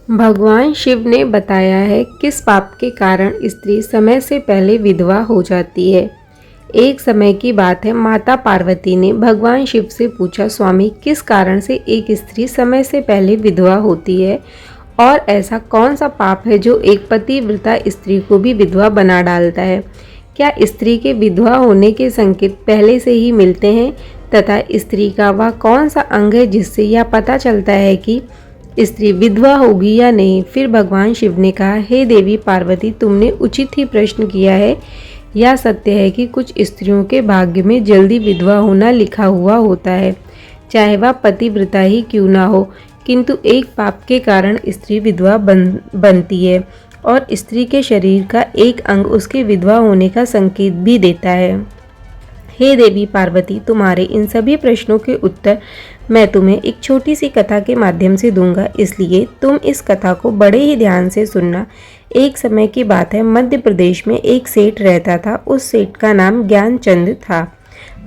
भगवान शिव ने बताया है किस पाप के कारण स्त्री समय से पहले विधवा हो जाती है। एक समय की बात है, माता पार्वती ने भगवान शिव से पूछा, स्वामी किस कारण से एक स्त्री समय से पहले विधवा होती है और ऐसा कौन सा पाप है जो एक पतिव्रता स्त्री को भी विधवा बना डालता है। क्या स्त्री के विधवा होने के संकेत पहले से ही मिलते हैं तथा स्त्री का वह कौन सा अंग है जिससे यह पता चलता है कि स्त्री विधवा होगी या नहीं। फिर भगवान शिव ने कहा, हे देवी पार्वती, तुमने उचित ही प्रश्न किया है। यह सत्य है कि कुछ स्त्रियों के भाग्य में जल्दी विधवा होना लिखा हुआ होता है, चाहे वह पतिव्रता ही क्यों ना हो, किंतु एक पाप के कारण स्त्री विधवा बनती है और स्त्री के शरीर का एक अंग उसके विधवा होने का संकेत भी देता है। हे देवी पार्वती, तुम्हारे इन सभी प्रश्नों के उत्तर मैं तुम्हें एक छोटी सी कथा के माध्यम से दूंगा, इसलिए तुम इस कथा को बड़े ही ध्यान से सुनना। एक समय की बात है, मध्य प्रदेश में एक सेठ रहता था। उस सेठ का नाम ज्ञानचंद था।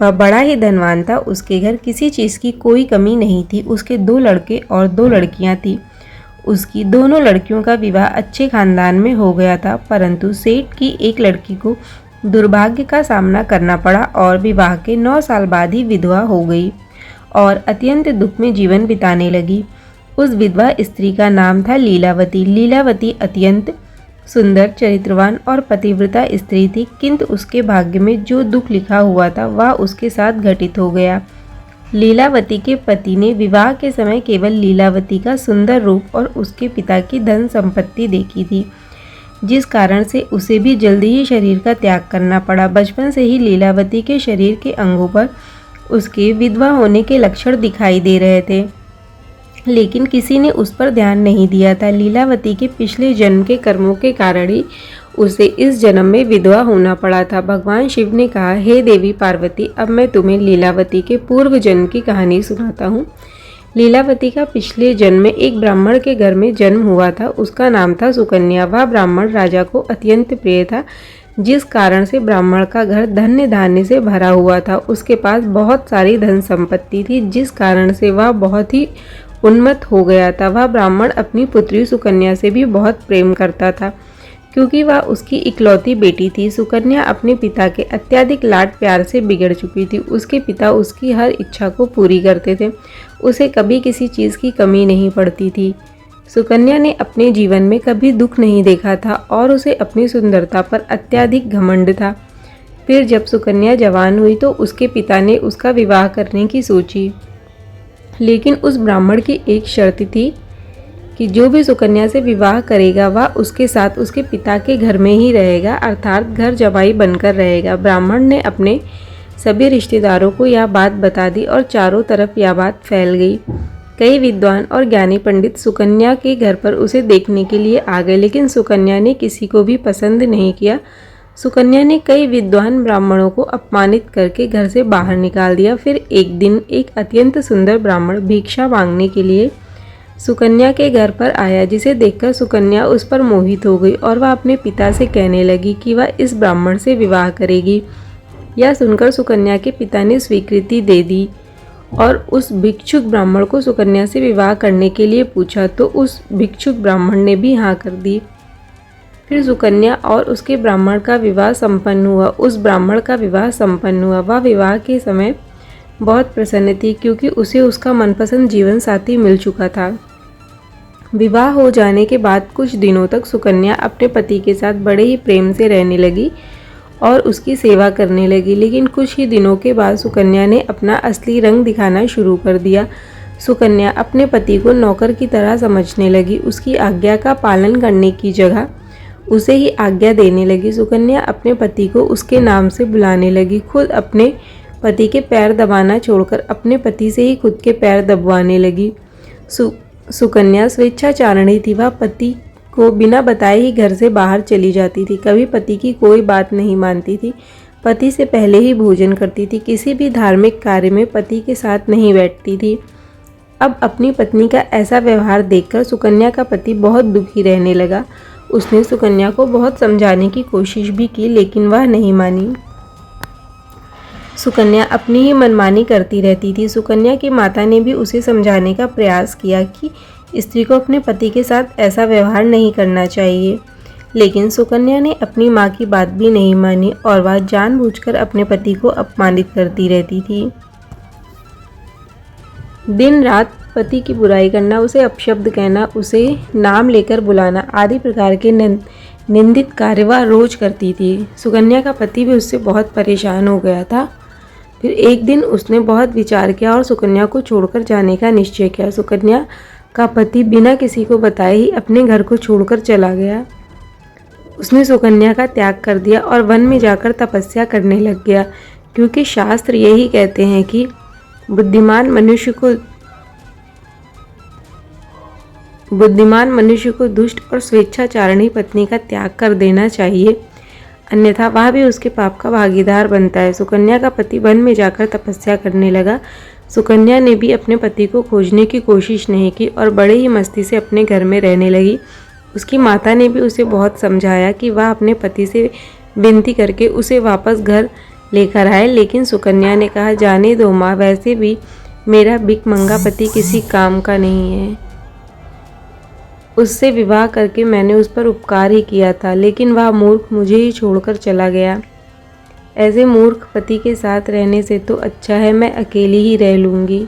वह बड़ा ही धनवान था। उसके घर किसी चीज़ की कोई कमी नहीं थी। उसके 2 लड़के और 2 लड़कियां थी। उसकी दोनों लड़कियों का विवाह अच्छे खानदान में हो गया था, परंतु सेठ की एक लड़की को दुर्भाग्य का सामना करना पड़ा और विवाह के 9 साल बाद ही विधवा हो गई और अत्यंत दुख में जीवन बिताने लगी। उस विधवा स्त्री का नाम था लीलावती। लीलावती अत्यंत सुंदर, चरित्रवान और पतिव्रता स्त्री थी, किंतु उसके भाग्य में जो दुख लिखा हुआ था वह उसके साथ घटित हो गया। लीलावती के पति ने विवाह के समय केवल लीलावती का सुंदर रूप और उसके पिता की धन संपत्ति देखी थी, जिस कारण से उसे भी जल्दी ही शरीर का त्याग करना पड़ा। बचपन से ही लीलावती के शरीर के अंगों पर उसके विधवा होने के लक्षण दिखाई दे रहे थे, लेकिन किसी ने उस पर ध्यान नहीं दिया था। लीलावती के पिछले जन्म के कर्मों के कारण ही उसे इस जन्म में विधवा होना पड़ा था। भगवान शिव ने कहा, हे देवी पार्वती, अब मैं तुम्हें लीलावती के पूर्व जन्म की कहानी सुनाता हूँ। लीलावती का पिछले जन्म में एक ब्राह्मण के घर में जन्म हुआ था। उसका नाम था सुकन्या। वह ब्राह्मण राजा को अत्यंत प्रिय था, जिस कारण से ब्राह्मण का घर धन्य धान्य से भरा हुआ था। उसके पास बहुत सारी धन संपत्ति थी, जिस कारण से वह बहुत ही उन्मत्त हो गया था। वह ब्राह्मण अपनी पुत्री सुकन्या से भी बहुत प्रेम करता था, क्योंकि वह उसकी इकलौती बेटी थी। सुकन्या अपने पिता के अत्यधिक लाड प्यार से बिगड़ चुकी थी। उसके पिता उसकी हर इच्छा को पूरी करते थे। उसे कभी किसी चीज़ की कमी नहीं पड़ती थी। सुकन्या ने अपने जीवन में कभी दुख नहीं देखा था और उसे अपनी सुंदरता पर अत्यधिक घमंड था। फिर जब सुकन्या जवान हुई तो उसके पिता ने उसका विवाह करने की सोची, लेकिन उस ब्राह्मण की एक शर्त थी कि जो भी सुकन्या से विवाह करेगा वह उसके साथ उसके पिता के घर में ही रहेगा, अर्थात घर जमाई बनकर रहेगा। ब्राह्मण ने अपने सभी रिश्तेदारों को यह बात बता दी और चारों तरफ यह बात फैल गई। कई विद्वान और ज्ञानी पंडित सुकन्या के घर पर उसे देखने के लिए आ गए, लेकिन सुकन्या ने किसी को भी पसंद नहीं किया। सुकन्या ने कई विद्वान ब्राह्मणों को अपमानित करके घर से बाहर निकाल दिया। फिर एक दिन एक अत्यंत सुंदर ब्राह्मण भिक्षा मांगने के लिए सुकन्या के घर पर आया, जिसे देखकर सुकन्या उस पर मोहित हो गई और वह अपने पिता से कहने लगी कि वह इस ब्राह्मण से विवाह करेगी। यह सुनकर सुकन्या के पिता ने स्वीकृति दे दी और उस भिक्षुक ब्राह्मण को सुकन्या से विवाह करने के लिए पूछा, तो उस भिक्षुक ब्राह्मण ने भी हाँ कर दी। फिर सुकन्या और उसके ब्राह्मण का विवाह संपन्न हुआ। उस ब्राह्मण का विवाह संपन्न हुआ। वह विवाह के समय बहुत प्रसन्न थी, क्योंकि उसे उसका मनपसंद जीवन साथी मिल चुका था। विवाह हो जाने के बाद कुछ दिनों तक सुकन्या अपने पति के साथ बड़े ही प्रेम से रहने लगी और उसकी सेवा करने लगी, लेकिन कुछ ही दिनों के बाद सुकन्या ने अपना असली रंग दिखाना शुरू कर दिया। सुकन्या अपने पति को नौकर की तरह समझने लगी। उसकी आज्ञा का पालन करने की जगह उसे ही आज्ञा देने लगी। सुकन्या अपने पति को उसके नाम से बुलाने लगी। खुद अपने पति के पैर दबाना छोड़कर अपने पति से ही खुद के पैर दबवाने लगी। सुकन्या स्वेच्छाचारिणी थी। वह पति को बिना बताए ही घर से बाहर चली जाती थी। कभी पति की कोई बात नहीं मानती थी। पति से पहले ही भोजन करती थी। किसी भी धार्मिक कार्य में पति के साथ नहीं बैठती थी। अब अपनी पत्नी का ऐसा व्यवहार देखकर सुकन्या का पति बहुत दुखी रहने लगा। उसने सुकन्या को बहुत समझाने की कोशिश भी की, लेकिन वह नहीं मानी। सुकन्या अपनी ही मनमानी करती रहती थी। सुकन्या की माता ने भी उसे समझाने का प्रयास किया कि स्त्री को अपने पति के साथ ऐसा व्यवहार नहीं करना चाहिए। लेकिन सुकन्या ने अपनी माँ की बात भी नहीं मानी और वह जानबूझकर अपने पति को अपमानित करती रहती थी। दिन रात पति की बुराई करना, उसे अपशब्द कहना, उसे नाम लेकर बुलाना आदि प्रकार के निंदित कार्य वह रोज करती थी। सुकन्या का पति भी उससे बहुत परेशान हो गया था। फिर एक दिन उसने बहुत विचार किया और सुकन्या को छोड़कर जाने का निश्चय किया। सुकन्या का पति बिना किसी को बताए ही अपने घर को छोड़कर चला गया। उसने सुकन्या का त्याग कर दिया और वन में जाकर तपस्या करने लग गया, क्योंकि शास्त्र यही कहते हैं कि बुद्धिमान मनुष्य को दुष्ट और स्वेच्छाचारिणी पत्नी का त्याग कर देना चाहिए, अन्यथा वह भी उसके पाप का भागीदार बनता है। सुकन्या का पति वन में जाकर तपस्या करने लगा। सुकन्या ने भी अपने पति को खोजने की कोशिश नहीं की और बड़े ही मस्ती से अपने घर में रहने लगी। उसकी माता ने भी उसे बहुत समझाया कि वह अपने पति से विनती करके उसे वापस घर लेकर आए, लेकिन सुकन्या ने कहा, जाने दो माँ, वैसे भी मेरा भिखमंगा पति किसी काम का नहीं है। उससे विवाह करके मैंने उस पर उपकार ही किया था, लेकिन वह मूर्ख मुझे ही छोड़कर चला गया। ऐसे मूर्ख पति के साथ रहने से तो अच्छा है मैं अकेली ही रह लूँगी।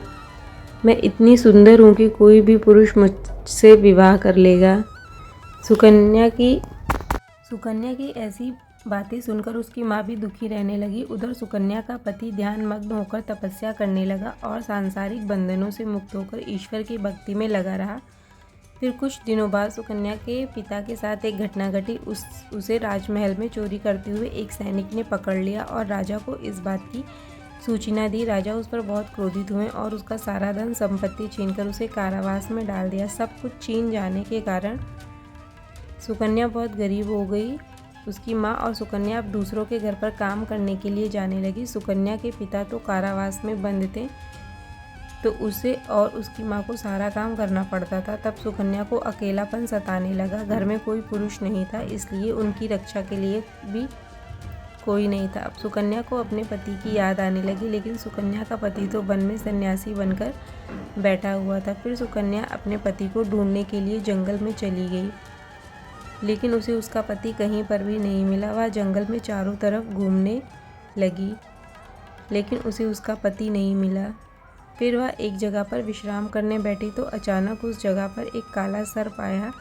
मैं इतनी सुंदर हूँ कि कोई भी पुरुष मुझसे विवाह कर लेगा। सुकन्या की ऐसी बातें सुनकर उसकी माँ भी दुखी रहने लगी। उधर सुकन्या का पति ध्यान मग्न होकर तपस्या करने लगा और सांसारिक बंधनों से मुक्त होकर ईश्वर की भक्ति में लगा रहा। फिर कुछ दिनों बाद सुकन्या के पिता के साथ एक घटना घटी। उसे राजमहल में चोरी करते हुए एक सैनिक ने पकड़ लिया और राजा को इस बात की सूचना दी। राजा उस पर बहुत क्रोधित हुए और उसका सारा धन संपत्ति छीनकर उसे कारावास में डाल दिया। सब कुछ छीन जाने के कारण सुकन्या बहुत गरीब हो गई। उसकी माँ और सुकन्या अब दूसरों के घर पर काम करने के लिए जाने लगी। सुकन्या के पिता तो कारावास में बंद थे, तो उसे और उसकी माँ को सारा काम करना पड़ता था। तब सुकन्या को अकेलापन सताने लगा। घर में कोई पुरुष नहीं था, इसलिए उनकी रक्षा के लिए भी कोई नहीं था। अब सुकन्या को अपने पति की याद आने लगी, लेकिन सुकन्या का पति तो वन में सन्यासी बनकर बैठा हुआ था। फिर सुकन्या अपने पति को ढूंढने के लिए जंगल में चली गई, लेकिन उसे उसका पति कहीं पर भी नहीं मिला। वह जंगल में चारों तरफ घूमने लगी, लेकिन उसे उसका पति नहीं मिला। फिर वह एक जगह पर विश्राम करने बैठी तो अचानक उस जगह पर एक काला सर्प आया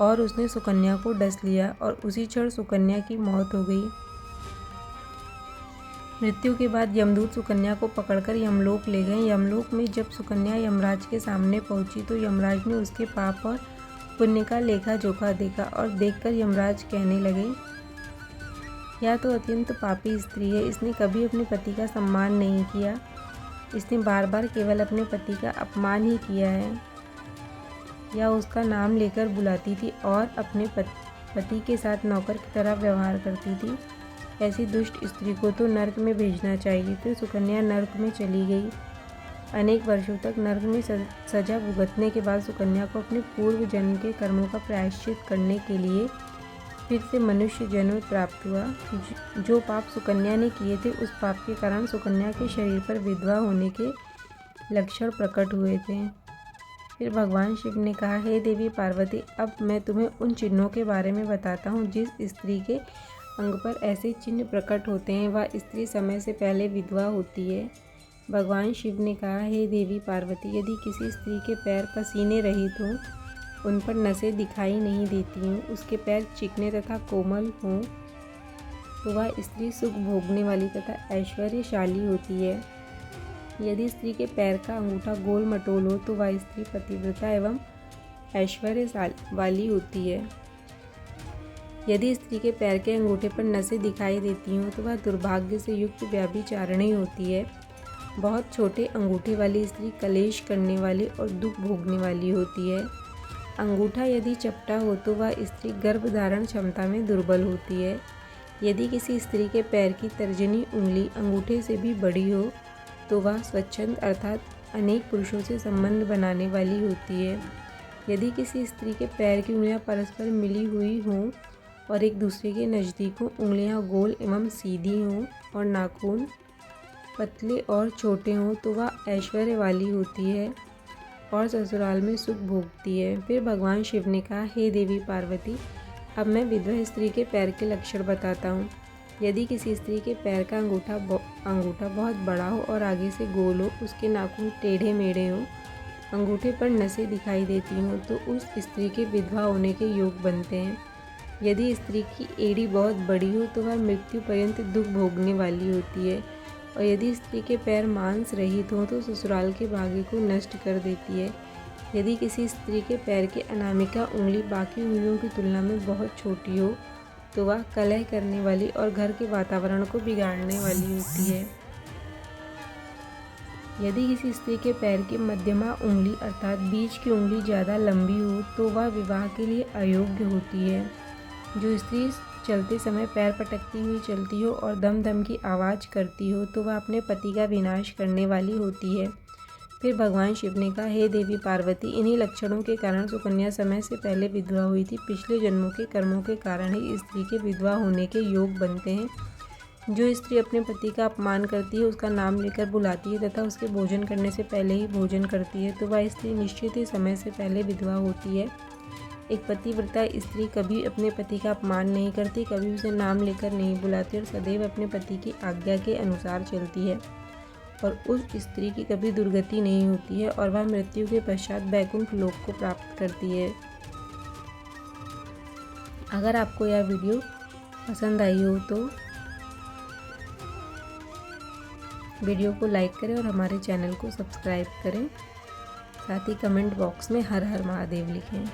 और उसने सुकन्या को डस लिया और उसी क्षण सुकन्या की मौत हो गई। मृत्यु के बाद यमदूत सुकन्या को पकड़कर यमलोक ले गए। यमलोक में जब सुकन्या यमराज के सामने पहुंची तो यमराज ने उसके पाप और पुण्य का लेखा जोखा देखा और देखकर यमराज कहने लगे, यह तो अत्यंत पापी स्त्री है। इसने कभी अपने पति का सम्मान नहीं किया। इसने बार बार केवल अपने पति का अपमान ही किया है। यह उसका नाम लेकर बुलाती थी और अपने पति के साथ नौकर की तरह व्यवहार करती थी। ऐसी दुष्ट स्त्री को तो नरक में भेजना चाहिए। फिर सुकन्या नरक में चली गई। अनेक वर्षों तक नरक में सजा भुगतने के बाद सुकन्या को अपने पूर्व जन्म के कर्मों का प्रायश्चित करने के लिए फिर से मनुष्य जन्म प्राप्त हुआ। जो पाप सुकन्या ने किए थे, उस पाप के कारण सुकन्या के शरीर पर विधवा होने के लक्षण प्रकट हुए थे। फिर भगवान शिव ने कहा, हे देवी पार्वती, अब मैं तुम्हें उन चिन्हों के बारे में बताता हूँ जिस स्त्री के अंग पर ऐसे चिन्ह प्रकट होते हैं, वह स्त्री समय से पहले विधवा होती है। भगवान शिव ने कहा, हे देवी पार्वती, यदि किसी स्त्री के पैर पसीने रहित हों, उन पर नसें दिखाई नहीं देती हों, उसके पैर चिकने तथा कोमल हों, तो वह स्त्री सुख भोगने वाली तथा ऐश्वर्यशाली होती है। यदि स्त्री के पैर का अंगूठा गोल मटोल हो, तो वह स्त्री पतिव्रता एवं ऐश्वर्य वाली होती है। यदि स्त्री के पैर के अंगूठे पर नसें दिखाई देती हों, तो वह दुर्भाग्य से युक्त व्यभिचारिणी होती है। बहुत छोटे अंगूठे वाली स्त्री कलेश करने वाली और दुख भोगने वाली होती है। अंगूठा यदि चपटा हो तो वह स्त्री गर्भधारण क्षमता में दुर्बल होती है। यदि किसी स्त्री के पैर की तर्जनी उंगली अंगूठे से भी बड़ी हो तो वह स्वच्छंद अर्थात अनेक पुरुषों से संबंध बनाने वाली होती है। यदि किसी स्त्री के पैर की उंगलियां परस्पर मिली हुई हों और एक दूसरे के नज़दीक हों, उंगलियां गोल एवं सीधी हों और नाखून पतले और छोटे हों, तो वह ऐश्वर्य वाली होती है। और ससुराल में सुख भोगती है। फिर भगवान शिव ने कहा, हे देवी पार्वती, अब मैं विधवा स्त्री के पैर के लक्षण बताता हूँ। यदि किसी स्त्री के पैर का अंगूठा बहुत बड़ा हो और आगे से गोल हो, उसके नाखून टेढ़े मेढ़े हों, अंगूठे पर नसें दिखाई देती हों, तो उस स्त्री के विधवा होने के योग बनते हैं। यदि स्त्री की एड़ी बहुत बड़ी हो तो वह मृत्यु पर्यंत दुख भोगने वाली होती है। और यदि स्त्री के पैर मांस रहित हों तो ससुराल के भाग्य को नष्ट कर देती है। यदि किसी स्त्री के पैर की अनामिका उंगली बाकी उंगलियों की तुलना में बहुत छोटी हो तो वह कलह करने वाली और घर के वातावरण को बिगाड़ने वाली होती है। यदि किसी स्त्री के पैर की मध्यमा उंगली अर्थात बीच की उंगली ज़्यादा लंबी हो तो वह विवाह के लिए अयोग्य होती है। जो स्त्री चलते समय पैर पटकती हुई चलती हो और दम दम की आवाज़ करती हो तो वह अपने पति का विनाश करने वाली होती है। फिर भगवान शिव ने कहा, हे देवी पार्वती, इन्हीं लक्षणों के कारण सुकन्या समय से पहले विधवा हुई थी। पिछले जन्मों के कर्मों के कारण ही स्त्री के विधवा होने के योग बनते हैं। जो स्त्री अपने पति का अपमान करती है, उसका नाम लेकर बुलाती है तथा उसके भोजन करने से पहले ही भोजन करती है, तो वह स्त्री निश्चित ही समय से पहले विधवा होती है। एक पतिव्रता स्त्री कभी अपने पति का अपमान नहीं करती, कभी उसे नाम लेकर नहीं बुलाती और सदैव अपने पति की आज्ञा के अनुसार चलती है। और उस स्त्री की कभी दुर्गति नहीं होती है और वह मृत्यु के पश्चात वैकुंठ लोक को प्राप्त करती है। अगर आपको यह वीडियो पसंद आई हो तो वीडियो को लाइक करें और हमारे चैनल को सब्सक्राइब करें। साथ ही कमेंट बॉक्स में हर हर महादेव लिखें।